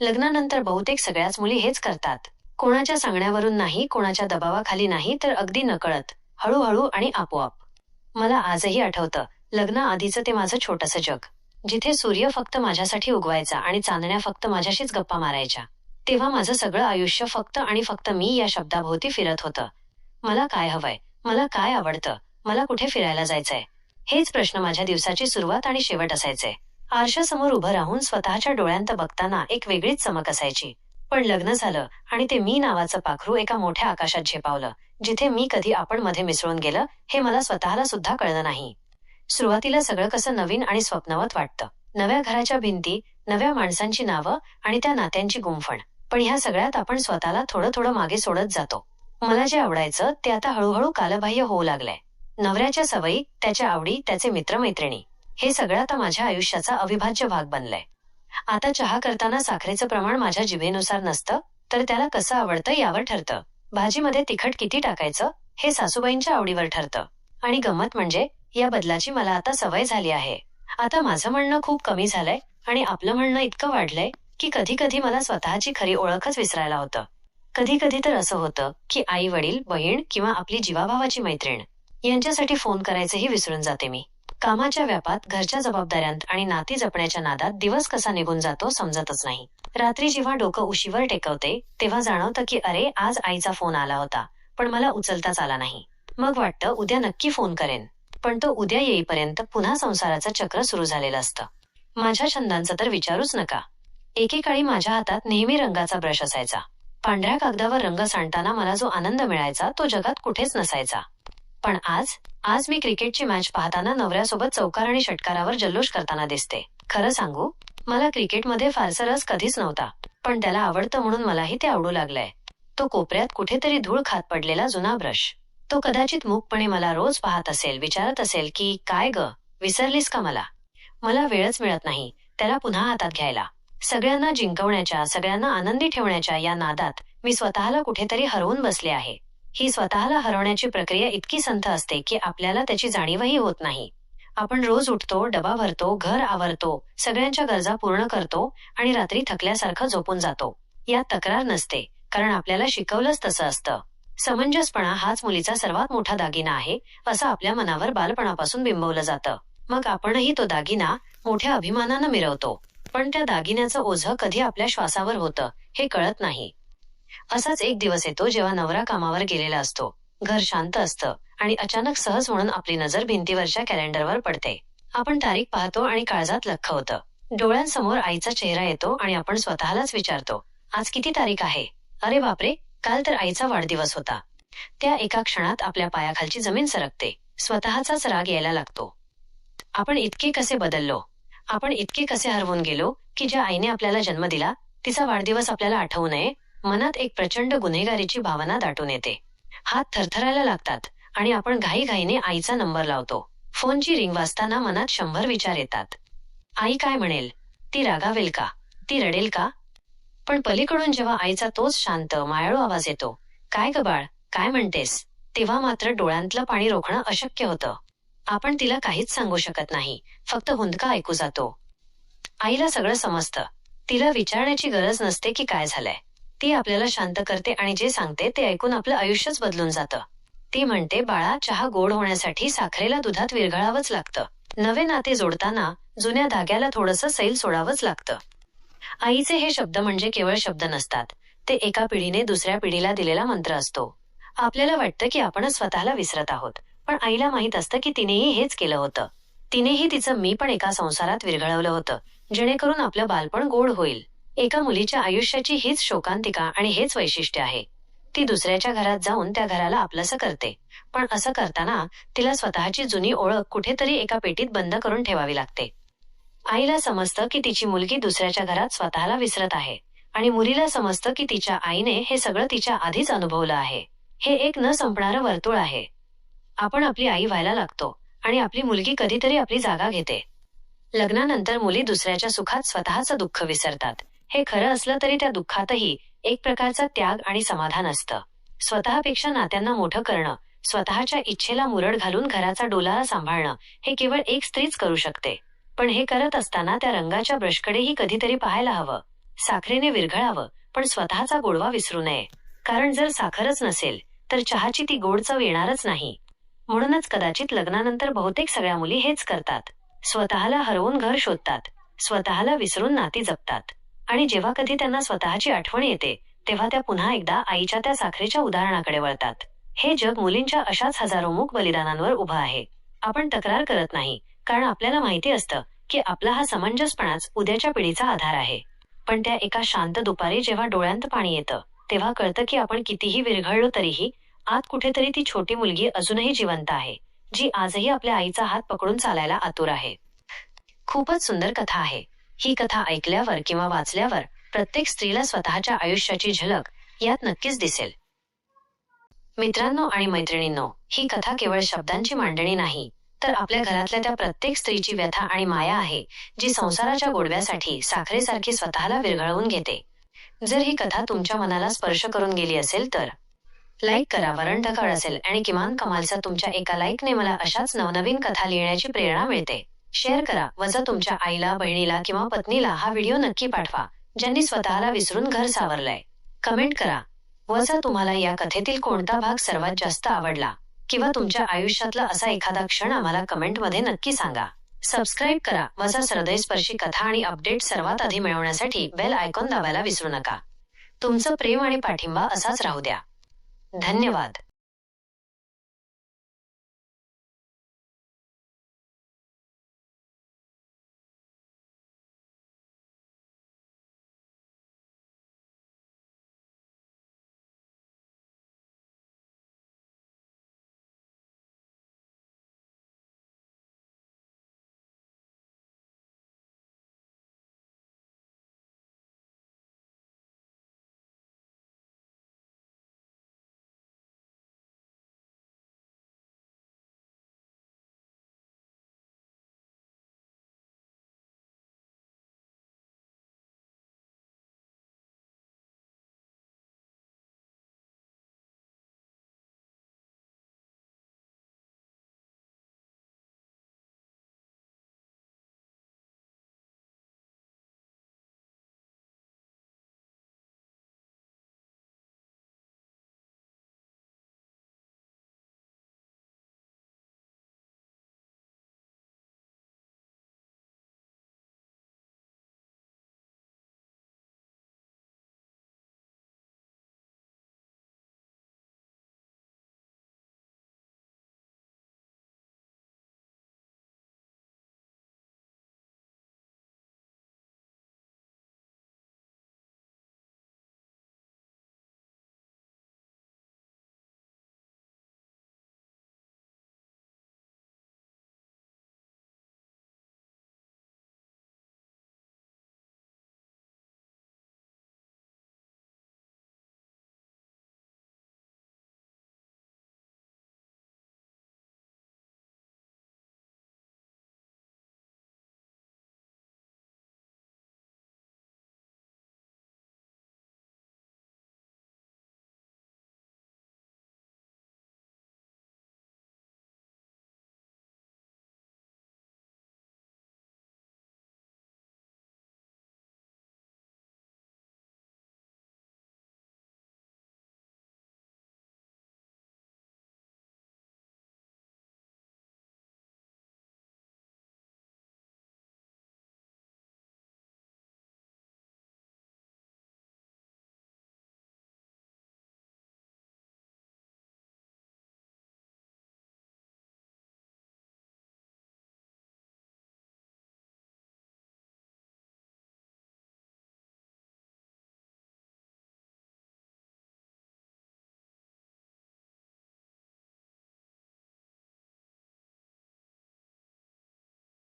लग्नानंतर बहुतेक सगळ्याच मुली हेच करतात. कोणाच्या सांगण्यावरून नाही, कोणाच्या दबावाखाली नाही, तर अगदी नकळत, हळूहळू आणि आपोआप. मला आजही आठवतं, लग्नाआधीचं ते माझं छोटंसं जग. जिथे सूर्य फक्त माझ्यासाठी उगवायचा आणि चांदण्या फक्त माझ्याशीच गप्पा मारायच्या. तेव्हा माझं सगळं आयुष्य फक्त आणि फक्त मी या शब्दाभोवती फिरत होतं. मला काय हवंय? मला काय आवडतं? मला कुठे फिरायला जायचंय? हेच प्रश्न माझ्या दिवसाची सुरुवात आणि शेवट असायचे. आरशासमोर उभं राहून स्वतःच्या डोळ्यांत बघताना एक वेगळीच चमक असायची. पण लग्न झालं आणि ते मी नावाचं पाखरू एका मोठ्या आकाशात झेपावलं, जिथे मी कधी आपण मध्ये मिसळून गेलं हे मला स्वतःला सुद्धा कळलं नाही. सुरुवातीला सगळं कसं नवीन आणि स्वप्नवत वाटतं. नव्या घराच्या भिंती, नव्या माणसांची नावं आणि त्या नात्यांची गुंफण. पण ह्या सगळ्यात आपण स्वतःला थोडं थोडं मागे सोडत जातो. मला जे आवडायचं ते आता हळूहळू कालबाह्य होऊ लागलंय. नवऱ्याच्या सवयी, त्याच्या आवडी, त्याचे मित्रमैत्रिणी, हे सगळं आता माझ्या आयुष्याचा अविभाज्य भाग बनलंय. आता चहा करताना साखरेचं प्रमाण माझ्या जिभेनुसार नसतं, तर त्याला कसं आवडतं यावर ठरतं. भाजीमध्ये तिखट किती टाकायचं हे सासूबाईंच्या आवडीवर ठरतं. आणि गंमत म्हणजे या बदलाची मला आता सवय झाली आहे. आता माझं म्हणणं खूप कमी झालंय आणि आपलं म्हणणं इतकं वाढलंय की कधी कधी मला स्वतःची खरी ओळखच विसरायला होतं. कधी कधी तर असं होतं की आई वडील, बहीण किंवा आपली जीवाभावाची मैत्रीण यांच्यासाठी फोन करायचंही विसरून जाते मी. कामाच्या व्यापात, घरच्या जबाबदाऱ्यांत आणि नाती जपण्याच्या नादात दिवस कसा निघून जातो समजतच नाही. रात्री जेव्हा डोकं उशीवर टेकवते तेव्हा जाणवतं की अरे, आज आईचा फोन आला होता, पण मला उचलताच आला नाही. मग वाटतं उद्या नक्की फोन करेन. पण तो उद्या येईपर्यंत पुन्हा संसाराचं चक्र सुरू झालेलं असतं. माझ्या छंदांचं तर विचारूच नका. एकेकाळी माझ्या हातात नेहमी रंगाचा ब्रश असायचा. पांढऱ्या कागदावर रंग सांडताना मला जो आनंद मिळायचा तो जगात कुठेच नसायचा. पण आज आज मी क्रिकेटची मॅच पाहताना नवऱ्यासोबत चौकार आणि षटकारावर जल्लोष करताना दिसते. खरं सांगू, मला क्रिकेटमध्ये फारसा रस कधीच नव्हता, पण त्याला आवडतं म्हणून मलाही ते आवडू लागलंय. तो कोपऱ्यात कुठेतरी धूळ खात पडलेला जुना ब्रश. तो कदाचित मूकपणे मला रोज पाहत असेल, विचारत असेल की काय ग, विसरलीस का मला? मला वेळच मिळत नाही त्याला पुन्हा हातात घ्यायला. सगळ्यांना जिंकवण्याच्या, सगळ्यांना आनंदी ठेवण्याच्या या नादात मी स्वतःला कुठेतरी हरवून बसले आहे. ही स्वतःला हरवण्याची प्रक्रिया इतकी संथ असते की आपल्याला त्याची जाणीवही होत नाही. आपण रोज उठतो, डबा भरतो, घर आवरतो, सगळ्यांच्या गरजा पूर्ण करतो आणि रात्री थकल्यासारखं झोपून जातो. यात तक्रार नसते, कारण आपल्याला शिकवलंच तसं असतं. समंजसपणा हाच मुलीचा सर्वात मोठा दागिना आहे, असं आपल्या मनावर बालपणापासून बिंबवलं जातं. मग आपणही तो दागिना मोठ्या अभिमानानं मिरवतो. पण त्या दागिन्याचं ओझं कधी आपल्या श्वासावर होतं हे कळत नाही. असाच एक दिवस येतो जेव्हा नवरा कामावर गेलेला असतो, घर शांत असतं आणि अचानक सहज म्हणून आपली नजर भिंतीवरच्या कॅलेंडरवर पडते. आपण तारीख पाहतो आणि काळजात लख्ख होतं. डोळ्यांसमोर आईचा चेहरा येतो आणि आपण स्वतःलाच विचारतो, आज किती तारीख आहे? अरे बापरे, काल तर आईचा वाढदिवस होता. त्या एका क्षणात आपल्या पायाखालची जमीन सरकते. स्वतःचाच राग यायला लागतो. आपण इतके कसे बदललो? आपण इतके कसे हरवून गेलो की ज्या आईने आपल्याला जन्म दिला तिचा वाढदिवस आपल्याला आठवू नये? मनात एक प्रचंड गुन्हेगारीची भावना दाटून येते. हात थरथरायला लागतात आणि आपण घाईघाईने आईचा नंबर लावतो. फोनची रिंग वाजताना मनात 100 विचार येतात. आई काय म्हणेल? ती रागावेल का? ती रडेल का? पण पलीकडून जेव्हा आईचा तोच शांत, मायाळू आवाज येतो, काय ग बाळ, काय म्हणतेस? तेव्हा मात्र डोळ्यांतलं पाणी रोखणं अशक्य होतं. आपण तिला काहीच सांगू शकत नाही, फक्त हुंदका ऐकू जातो. आईला सगळं समजतं. तिला विचारण्याची गरज नसते की काय झालंय. ती आपल्याला शांत करते आणि जे सांगते ते ऐकून आपलं आयुष्यच बदलून जातं. ती म्हणते, बाळा, चहा गोड होण्यासाठी साखरेला दुधात विरघळावंच लागतं. नवे नाते जोडताना जुन्या धाग्याला थोडंसं सैल सोडावंच लागतं. आईचे हे शब्द म्हणजे केवळ शब्द नसतात. ते एका पिढीने दुसऱ्या पिढीला दिलेला मंत्र असतो. आपल्याला वाटतं की आपणच स्वतःला विसरत आहोत, पण आईला माहित असतं की तिनेही हेच केलं होतं. तिनेही तिचं मी पण एका संसारात विरघळवलं होतं, जेणेकरून आपलं बालपण गोड होईल. एका मुलीच्या आयुष्याची हीच शोकांतिका आणि हेच वैशिष्ट्य आहे. ती दुसऱ्याच्या घरात जाऊन त्या घराला आपलंसं करते, पण असं करताना तिला स्वतःची जुनी ओळख कुठेतरी एका पेटीत बंद करून ठेवावी लागते. आईला समजतं की तिची मुलगी दुसऱ्याच्या घरात स्वतःला विसरत आहे आणि मुलीला समजतं की तिच्या आईने हे सगळं तिच्या आधीच अनुभवलं आहे. हे एक न संपणारं वर्तुळ आहे. आपण आपली आई व्हायला लागतो आणि आपली मुलगी कधीतरी आपली जागा घेते. लग्नानंतर मुली दुसऱ्याच्या सुखात स्वतःचं दुःख विसरतात. हे खरं असलं तरी त्या दुःखातही एक प्रकारचा त्याग आणि समाधान असतं. स्वतःपेक्षा नात्यांना मोठं करणं, स्वतःच्या इच्छेला मुरड घालून घराचा डोलारा सांभाळणं हे केवळ एक स्त्रीच करू शकते. पण हे करत असताना त्या रंगाच्या ब्रशकडेही कधीतरी पाहायला हवं. साखरेने विरघळावं, पण स्वतःचा गोडवा विसरू नये. कारण जर साखरच नसेल तर चहाची ती गोड चव येणारच नाही. म्हणूनच कदाचित लग्नानंतर बहुतेक सगळ्या मुली हेच करतात. स्वतःला हरवून घर शोधतात, स्वतःला विसरून नाती जपतात. आणि जेव्हा कधी त्यांना स्वतःची आठवण येते तेव्हा त्या पुन्हा एकदा आईच्या त्या साखरेच्या उदाहरणाकडे वळतात. हे जग मुलींच्या अशाच हजारो मूक बलिदानांवर उभं आहे. आपण तक्रार करत नाही, कारण आपल्याला माहिती असतं की आपला हा समंजसपणाच उद्याच्या पिढीचा आधार आहे. पण त्या एका शांत दुपारी जेव्हा डोळ्यांत पाणी येतं तेव्हा कळतं की आपण कितीही विरघळलो तरीही आत कुठेतरी ती छोटी मुलगी अजूनही जिवंत आहे, जी आजही आपल्या आईचा हात पकडून चालायला आतुर आहे. खूपच सुंदर कथा आहे. ही कथा ऐकल्यावर किंवा वाचल्यावर प्रत्येक स्त्रीला स्वतःच्या आयुष्याची झलक यात नक्कीच दिसेल. मित्रांनो आणि मैत्रिणींनो, ही कथा केवळ शब्दांची मांडणी नाही, तर आपल्या घरातल्या त्या प्रत्येक स्त्रीची व्यथा आणि माया आहे, जी संसाराच्या गोडव्यासाठी साखरेसारखी स्वतःला विरघळवून घेते. जर ही कथा तुमच्या मनाला स्पर्श करून गेली असेल तर लाईक करा, वरण ढकाळ असेल आणि किमान कमालचा तुमच्या एका लाईकने मला अशाच नवनवीन कथा लिहिण्याची प्रेरणा मिळते. शेअर करा, वजा तुमच्या आईला, बहिणीला किंवा पत्नीला हा व्हिडिओ नक्की पाठवा, ज्यांनी स्वतःला विसरून घर सावरलंय. कमेंट करा, वजा तुम्हाला या कथेतील कोणता भाग सर्वात जास्त आवडला, किंवा तुमच्या आयुष्यातला असा एखादा क्षण आम्हाला कमेंटमध्ये नक्की सांगा. सबस्क्राईब करा, वजा हृदयस्पर्शी कथा आणि अपडेट सर्वात आधी मिळवण्यासाठी बेल आयकॉन दाबायला विसरू नका. तुमचं प्रेम आणि पाठिंबा असाच राहू द्या. धन्यवाद.